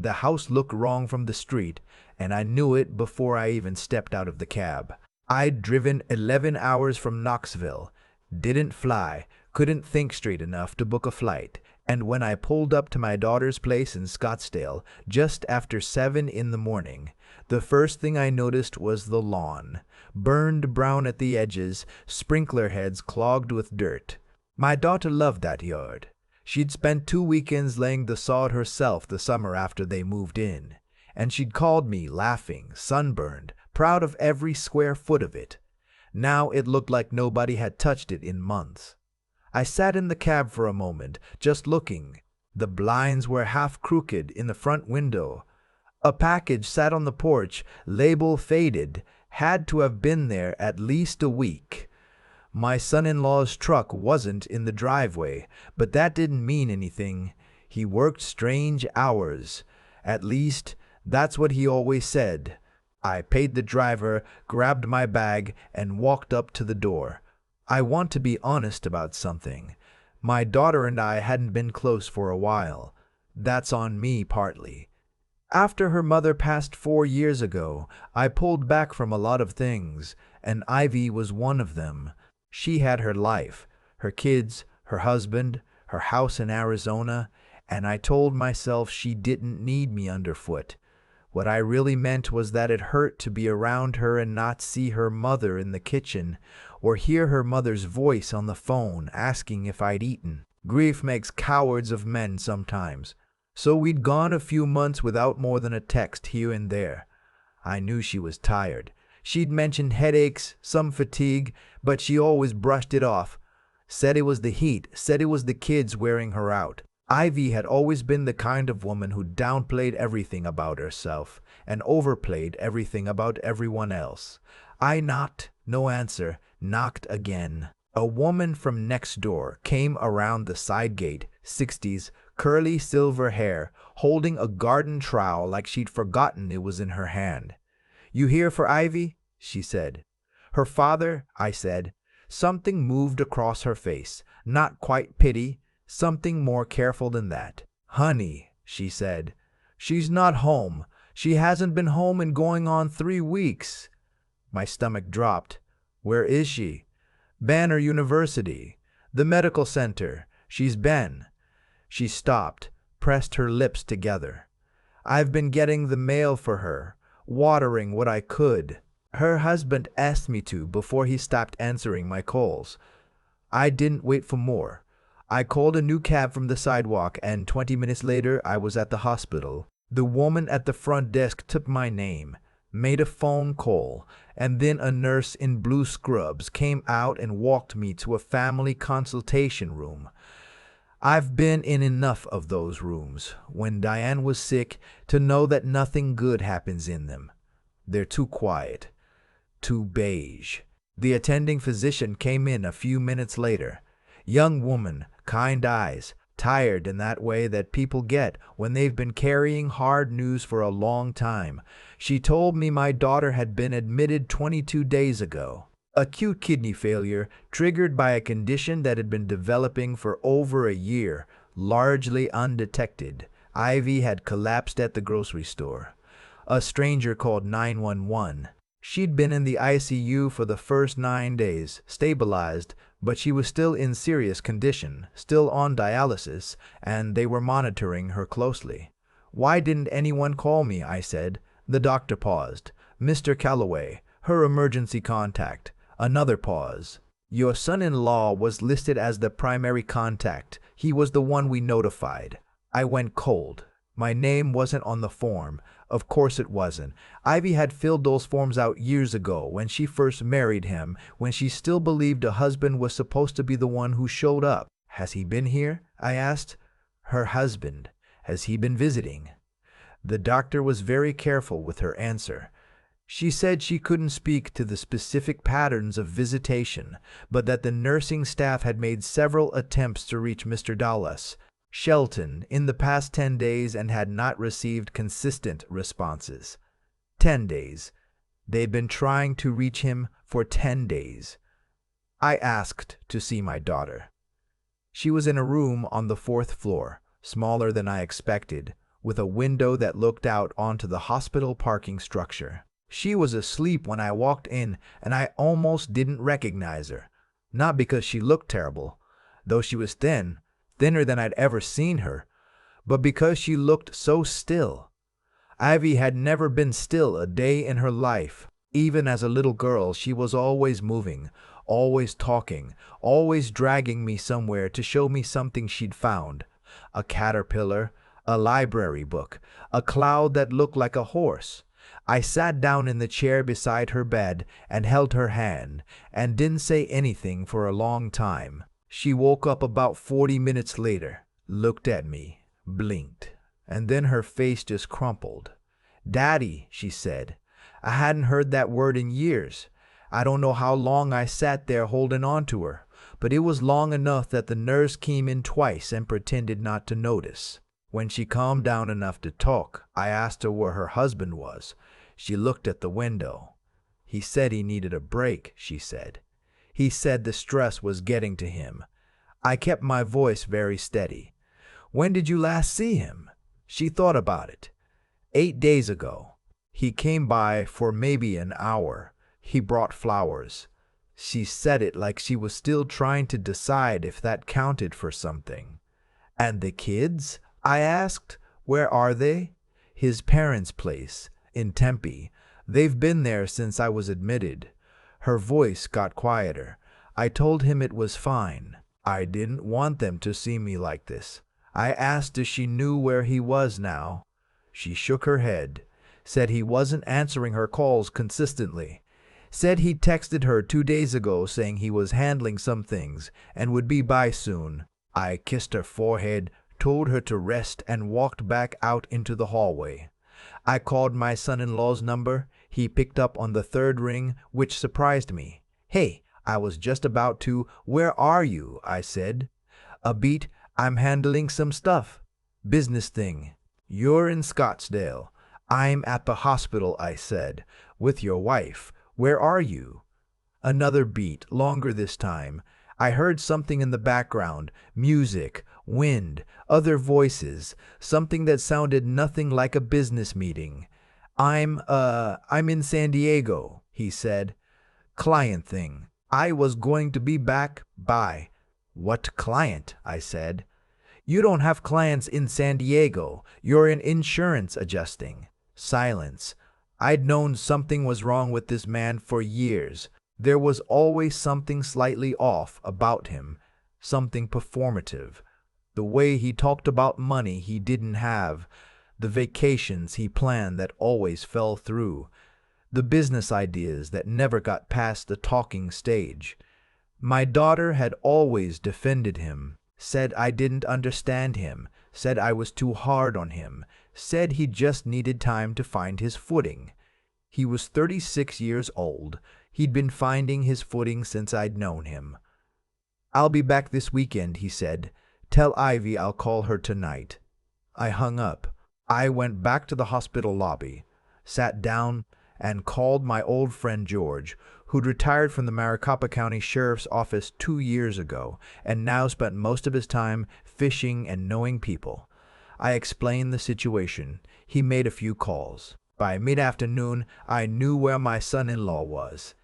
The house looked wrong from the street, and I knew it before I even stepped out of the cab. I'd driven 11 hours from Knoxville, didn't fly, couldn't think straight enough to book a flight, and when I pulled up to my daughter's place in Scottsdale just after 7 in the morning, the first thing I noticed was the lawn, burned brown at the edges, sprinkler heads clogged with dirt. My daughter loved that yard. She'd spent 2 weekends laying the sod herself the summer after they moved in, and she'd called me, laughing, sunburned, proud of every square foot of it. Now it looked like nobody had touched it in months. I sat in the cab for a moment, just looking. The blinds were half crooked in the front window. A package sat on the porch, label faded, had to have been there at least a week. My son-in-law's truck wasn't in the driveway, but that didn't mean anything. He worked strange hours. At least, that's what he always said. I paid the driver, grabbed my bag, and walked up to the door. I want to be honest about something. My daughter and I hadn't been close for a while. That's on me partly. After her mother passed 4 years ago, I pulled back from a lot of things, and Ivy was one of them. She had her life, her kids, her husband, her house in Arizona, and I told myself she didn't need me underfoot. What I really meant was that it hurt to be around her and not see her mother in the kitchen, or hear her mother's voice on the phone asking if I'd eaten. Grief makes cowards of men sometimes. So we'd gone a few months without more than a text here and there. I knew she was tired. She'd mentioned headaches, some fatigue, but she always brushed it off. Said it was the heat, said it was the kids wearing her out. Ivy had always been the kind of woman who downplayed everything about herself and overplayed everything about everyone else. I knocked, no answer, knocked again. A woman from next door came around the side gate, 60s, curly silver hair, holding a garden trowel like she'd forgotten it was in her hand. "You here for Ivy?" she said. "Her father?" I said. Something moved across her face, not quite pity, something more careful than that. "Honey," she said, "she's not home. She hasn't been home in going on 3 weeks." My stomach dropped. "Where is she?" "Banner University. The medical center. She's been." She stopped, pressed her lips together. "I've been getting the mail for her, watering what I could. Her husband asked me to before he stopped answering my calls." I didn't wait for more. I called a new cab from the sidewalk, and 20 minutes later I was at the hospital. The woman at the front desk took my name, made a phone call, and then a nurse in blue scrubs came out and walked me to a family consultation room. I've been in enough of those rooms, when Diane was sick, to know that nothing good happens in them. They're too quiet, too beige. The attending physician came in a few minutes later. Young woman, kind eyes, tired in that way that people get when they've been carrying hard news for a long time. She told me my daughter had been admitted 22 days ago. Acute kidney failure triggered by a condition that had been developing for over a year, largely undetected. Ivy had collapsed at the grocery store. A stranger called 911. She'd been in the ICU for the first 9 days, stabilized, but she was still in serious condition, still on dialysis, and they were monitoring her closely. "Why didn't anyone call me?" I said. The doctor paused. "Mr. Calloway, her emergency contact." Another pause. "Your son-in-law was listed as the primary contact. He was the one we notified." I went cold. My name wasn't on the form. Of course it wasn't. Ivy had filled those forms out years ago when she first married him, when she still believed a husband was supposed to be the one who showed up. "Has he been here?" I asked. "Her husband. Has he been visiting?" The doctor was very careful with her answer. She said she couldn't speak to the specific patterns of visitation, but that the nursing staff had made several attempts to reach Mr. Dallas Shelton in the past 10 days and had not received consistent responses. 10 days. They'd been trying to reach him for 10 days. I asked to see my daughter. She was in a room on the 4th floor, smaller than I expected, with a window that looked out onto the hospital parking structure. She was asleep when I walked in, and I almost didn't recognize her. Not because she looked terrible, though she was thin, thinner than I'd ever seen her, but because she looked so still. Ivy had never been still a day in her life. Even as a little girl, she was always moving, always talking, always dragging me somewhere to show me something she'd found. A caterpillar, a library book, a cloud that looked like a horse. I sat down in the chair beside her bed and held her hand and didn't say anything for a long time. She woke up about 40 minutes later, looked at me, blinked, and then her face just crumpled. "Daddy," she said. I hadn't heard that word in years. I don't know how long I sat there holding on to her, but it was long enough that the nurse came in twice and pretended not to notice. When she calmed down enough to talk, I asked her where her husband was. She looked at the window. "He said he needed a break," she said. "He said the stress was getting to him." I kept my voice very steady. "When did you last see him?" She thought about it. 8 days ago. He came by for maybe an hour. He brought flowers." She said it like she was still trying to decide if that counted for something. "And the kids?" I asked. "Where are they?" "His parents' place, in Tempe. They've been there since I was admitted." Her voice got quieter. I told him it was fine. I didn't want them to see me like this. I asked if she knew where he was now. She shook her head, said he wasn't answering her calls consistently, said he texted her 2 days ago saying he was handling some things and would be by soon. I kissed her forehead, told her to rest, and walked back out into the hallway. I called my son-in-law's number. He picked up on the third ring, which surprised me. "Hey," I was just about to. "Where are you?" I said. "A beat. I'm handling some stuff. Business thing." "You're in Scottsdale." "I'm at the hospital," I said. "With your wife. Where are you?" Another beat, longer this time. I heard something in the background, music, wind, other voices, something that sounded nothing like a business meeting. I'm in San Diego," he said. "Client thing. I was going to be back by." "What client?" I said. "You don't have clients in San Diego. You're in insurance adjusting." Silence. I'd known something was wrong with this man for years. There was always something slightly off about him, something performative. The way he talked about money he didn't have, the vacations he planned that always fell through, the business ideas that never got past the talking stage. My daughter had always defended him, said I didn't understand him, said I was too hard on him, said he just needed time to find his footing. He was 36 years old. He'd been finding his footing since I'd known him. "I'll be back this weekend," he said. "Tell Ivy I'll call her tonight." I hung up. I went back to the hospital lobby, sat down, and called my old friend George, who'd retired from the Maricopa County Sheriff's Office 2 years ago and now spent most of his time fishing and knowing people. I explained the situation. He made a few calls. By mid-afternoon, I knew where my son-in-law was.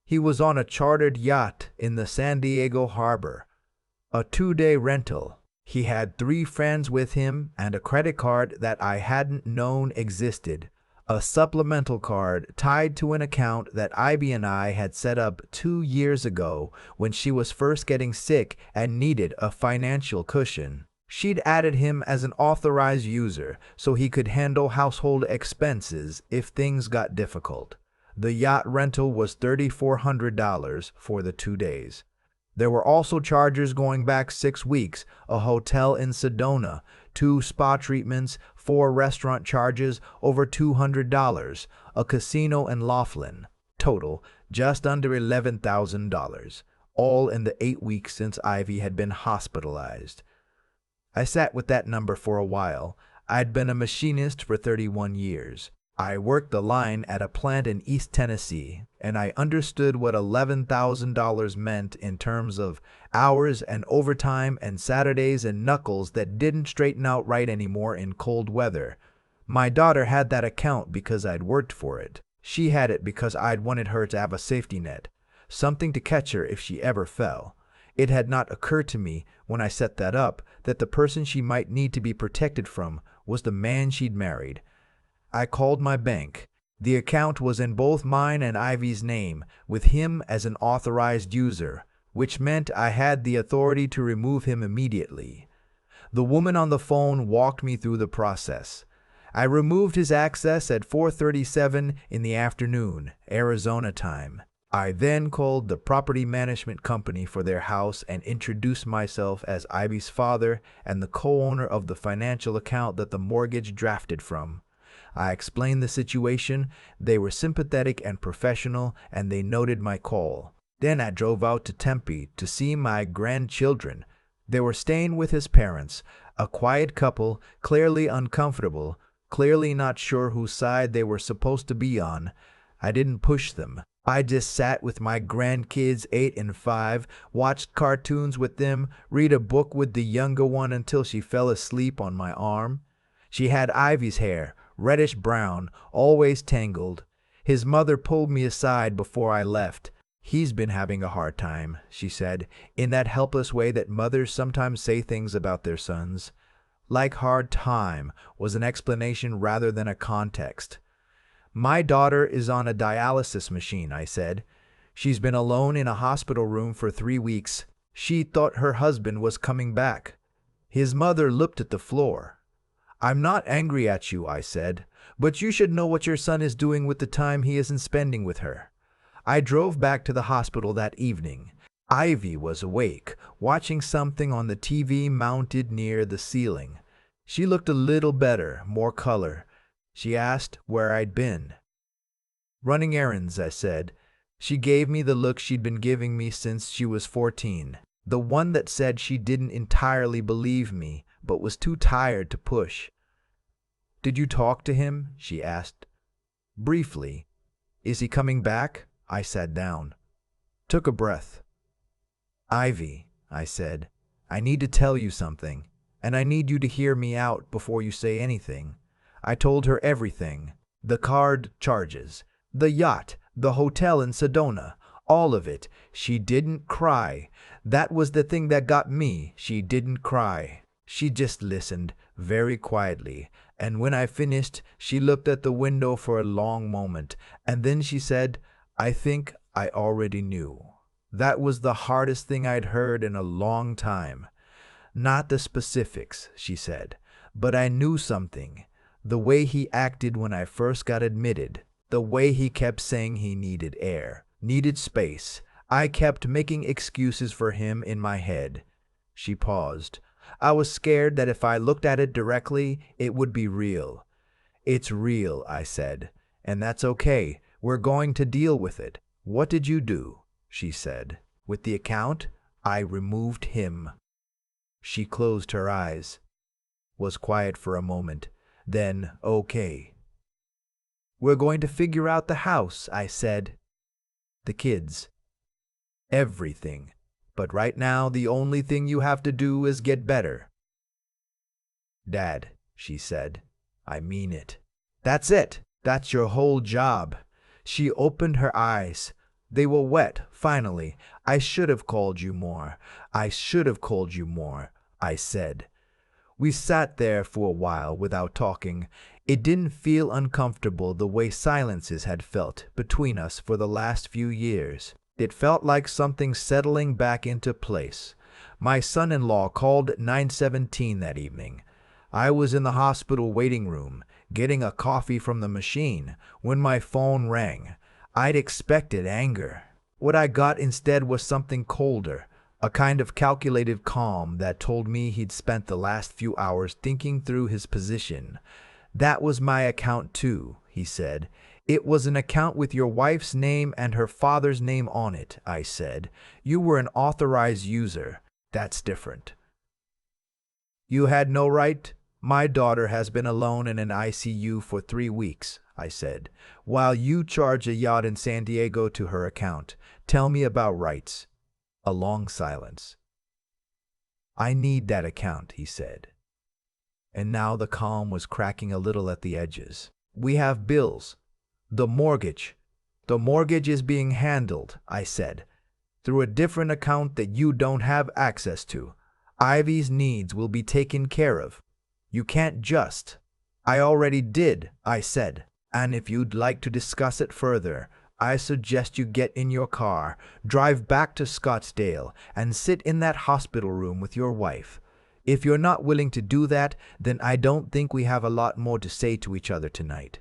He was on a chartered yacht in the San Diego harbor, a 2-day rental. He had 3 friends with him and a credit card that I hadn't known existed, a supplemental card tied to an account that Ivy and I had set up 2 years ago when she was first getting sick and needed a financial cushion. She'd added him as an authorized user so he could handle household expenses if things got difficult. The yacht rental was $3,400 for the 2 days. There were also charges going back 6 weeks, a hotel in Sedona, 2 spa treatments, 4 restaurant charges, over $200, a casino in Laughlin. Total, just under $11,000, all in the 8 weeks since Ivy had been hospitalized. I sat with that number for a while. I'd been a machinist for 31 years. I worked the line at a plant in East Tennessee, and I understood what $11,000 meant in terms of hours and overtime and Saturdays and knuckles that didn't straighten out right anymore in cold weather. My daughter had that account because I'd worked for it. She had it because I'd wanted her to have a safety net, something to catch her if she ever fell. It had not occurred to me when I set that up that the person she might need to be protected from was the man she'd married. I called my bank. The account was in both mine and Ivy's name, with him as an authorized user, which meant I had the authority to remove him immediately. The woman on the phone walked me through the process. I removed his access at 4:37 in the afternoon, Arizona time. I then called the property management company for their house and introduced myself as Ivy's father and the co-owner of the financial account that the mortgage drafted from. I explained the situation. They were sympathetic and professional, and they noted my call. Then I drove out to Tempe to see my grandchildren. They were staying with his parents, a quiet couple, clearly uncomfortable, clearly not sure whose side they were supposed to be on. I didn't push them. I just sat with my grandkids 8 and 5, watched cartoons with them, read a book with the younger one until she fell asleep on my arm. She had Ivy's hair, reddish brown, always tangled. His mother pulled me aside before I left. "He's been having a hard time," she said, in that helpless way that mothers sometimes say things about their sons. Like hard time was an explanation rather than a context. "My daughter is on a dialysis machine," I said. "She's been alone in a hospital room for 3 weeks. She thought her husband was coming back." His mother looked at the floor. "I'm not angry at you," I said, "but you should know what your son is doing with the time he isn't spending with her." I drove back to the hospital that evening. Ivy was awake, watching something on the TV mounted near the ceiling. She looked a little better, more color. She asked where I'd been. "Running errands," I said. She gave me the look she'd been giving me since she was 14, the one that said she didn't entirely believe me, but was too tired to push. "Did you talk to him?" she asked. "Briefly." "Is he coming back?" I sat down. Took a breath. "Ivy," I said, "I need to tell you something, and I need you to hear me out before you say anything." I told her everything. The card charges, the yacht, the hotel in Sedona, all of it. She didn't cry. That was the thing that got me. She didn't cry. She just listened, very quietly, and when I finished, she looked at the window for a long moment, and then she said, "I think I already knew." That was the hardest thing I'd heard in a long time. "Not the specifics," she said, "but I knew something. The way he acted when I first got admitted, the way he kept saying he needed air, needed space. I kept making excuses for him in my head." She paused. "I was scared that if I looked at it directly, it would be real." "It's real," I said, "and that's okay. We're going to deal with it." "What did you do?" she said. "With the account, I removed him." She closed her eyes, was quiet for a moment, then, "Okay." "We're going to figure out the house," I said. "The kids." "Everything. But right now, the only thing you have to do is get better." "Dad," she said, "I mean it." "That's it. That's your whole job." She opened her eyes. They were wet, finally. "I should have called you more. I should have called you more," I said. We sat there for a while without talking. It didn't feel uncomfortable the way silences had felt between us for the last few years. It felt like something settling back into place. My son-in-law called at 9:17 that evening. I was in the hospital waiting room, getting a coffee from the machine, when my phone rang. I'd expected anger. What I got instead was something colder, a kind of calculated calm that told me he'd spent the last few hours thinking through his position. "That was my account too," he said. "It was an account with your wife's name and her father's name on it," I said. "You were an authorized user. That's different." "You had no right?" My daughter has been alone in an ICU for 3 weeks, I said, while you charge a yacht in San Diego to her account. Tell me about rights. A long silence. I need that account, he said. And now the calm was cracking a little at the edges. We have bills. The mortgage. The mortgage is being handled, I said, through a different account that you don't have access to. Ivy's needs will be taken care of. You can't just. I already did, I said. And if you'd like to discuss it further, I suggest you get in your car, drive back to Scottsdale, and sit in that hospital room with your wife. If you're not willing to do that, then I don't think we have a lot more to say to each other tonight.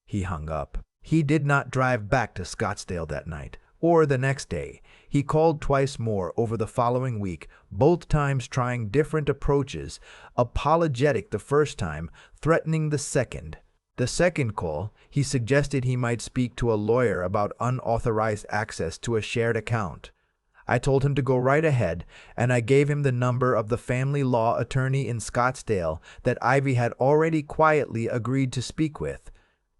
He hung up. He did not drive back to Scottsdale that night, or the next day. He called twice more over the following week, both times trying different approaches, apologetic the first time, threatening the second. The second call, he suggested he might speak to a lawyer about unauthorized access to a shared account. I told him to go right ahead, and I gave him the number of the family law attorney in Scottsdale that Ivy had already quietly agreed to speak with.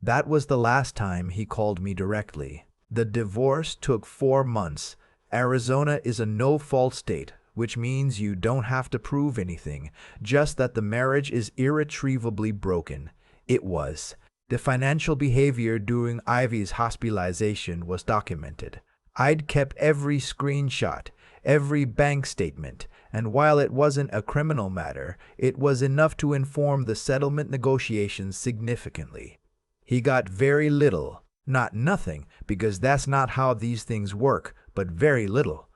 That was the last time he called me directly. The divorce took 4 months. Arizona is a no-fault state, which means you don't have to prove anything, just that the marriage is irretrievably broken. It was. The financial behavior during Ivy's hospitalization was documented. I'd kept every screenshot, every bank statement, and while it wasn't a criminal matter, it was enough to inform the settlement negotiations significantly. He got very little, not nothing, because that's not how these things work, but very little.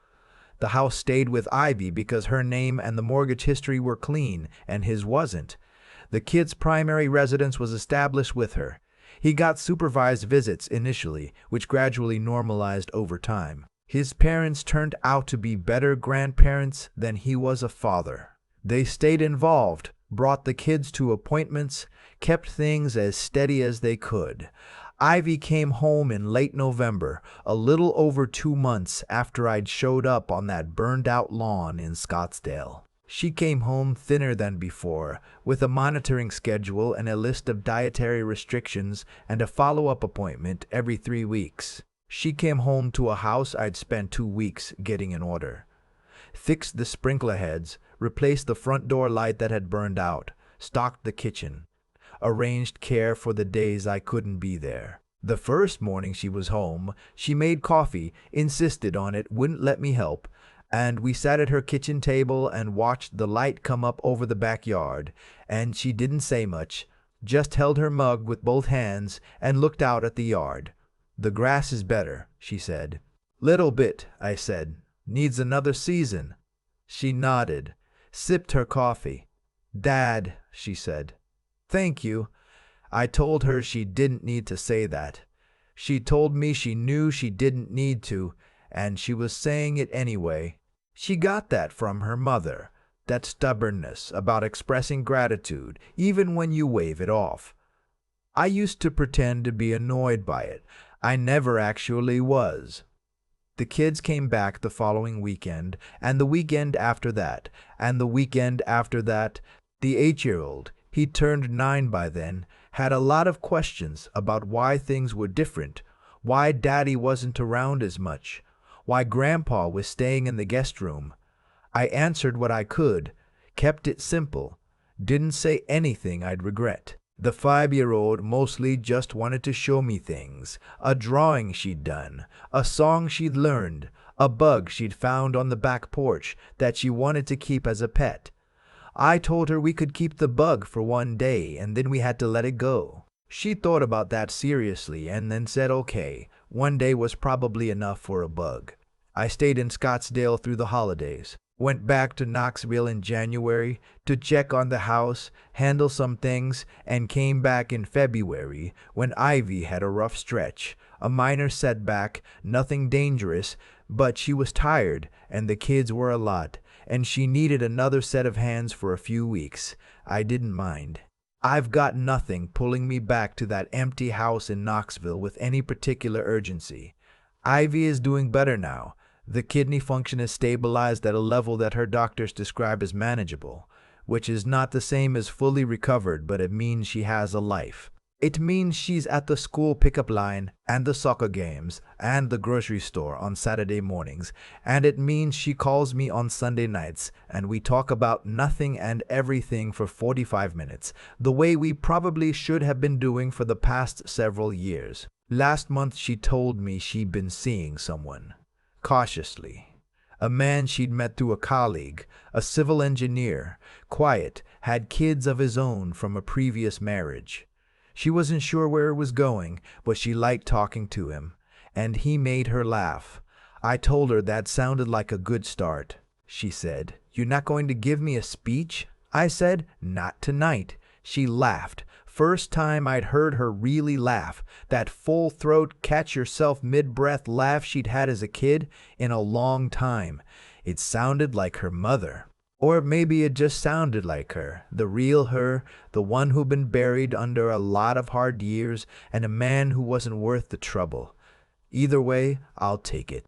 The house stayed with Ivy because her name and the mortgage history were clean, and his wasn't. The kid's primary residence was established with her. He got supervised visits initially, which gradually normalized over time. His parents turned out to be better grandparents than he was a father. They stayed involved, brought the kids to appointments, kept things as steady as they could. Ivy came home in late November, a little over 2 months after I'd showed up on that burned-out lawn in Scottsdale. She came home thinner than before, with a monitoring schedule and a list of dietary restrictions and a follow-up appointment every 3 weeks. She came home to a house I'd spent 2 weeks getting in order. Fixed the sprinkler heads, replaced the front door light that had burned out, stocked the kitchen, arranged care for the days I couldn't be there. The first morning she was home, she made coffee, insisted on it, wouldn't let me help, and we sat at her kitchen table and watched the light come up over the backyard, and she didn't say much, just held her mug with both hands and looked out at the yard. "The grass is better," she said. "Little bit," I said. "Needs another season." She nodded, sipped her coffee. "Dad," she said. "Thank you." I told her she didn't need to say that. She told me she knew she didn't need to, and she was saying it anyway. She got that from her mother, that stubbornness about expressing gratitude, even when you wave it off. I used to pretend to be annoyed by it. I never actually was. The kids came back the following weekend, and the weekend after that, and the weekend after that. The 8-year-old, he turned 9 by then, had a lot of questions about why things were different, why Daddy wasn't around as much, why Grandpa was staying in the guest room. I answered what I could, kept it simple, didn't say anything I'd regret. The 5-year-old mostly just wanted to show me things, a drawing she'd done, a song she'd learned, a bug she'd found on the back porch that she wanted to keep as a pet. I told her we could keep the bug for 1 day and then we had to let it go. She thought about that seriously and then said okay, 1 day was probably enough for a bug. I stayed in Scottsdale through the holidays, went back to Knoxville in January to check on the house, handle some things, and came back in February when Ivy had a rough stretch, a minor setback, nothing dangerous, but she was tired and the kids were a lot, and she needed another set of hands for a few weeks. I didn't mind. I've got nothing pulling me back to that empty house in Knoxville with any particular urgency. Ivy is doing better now. The kidney function is stabilized at a level that her doctors describe as manageable. which is not the same as fully recovered, but it means she has a life. It means she's at the school pickup line and the soccer games and the grocery store on Saturday mornings, and it means she calls me on Sunday nights and we talk about nothing and everything for 45 minutes, the way we probably should have been doing for the past several years. Last month she told me she'd been seeing someone. Cautiously. A man she'd met through a colleague, a civil engineer, quiet, had kids of his own from a previous marriage. She wasn't sure where it was going, but she liked talking to him, and he made her laugh. I told her that sounded like a good start. She said, "You're not going to give me a speech?" I said, "Not tonight." She laughed. First time I'd heard her really laugh, that full throat, catch yourself mid-breath laugh she'd had as a kid in a long time. It sounded like her mother. Or maybe it just sounded like her, the real her, the one who'd been buried under a lot of hard years and a man who wasn't worth the trouble. Either way, I'll take it.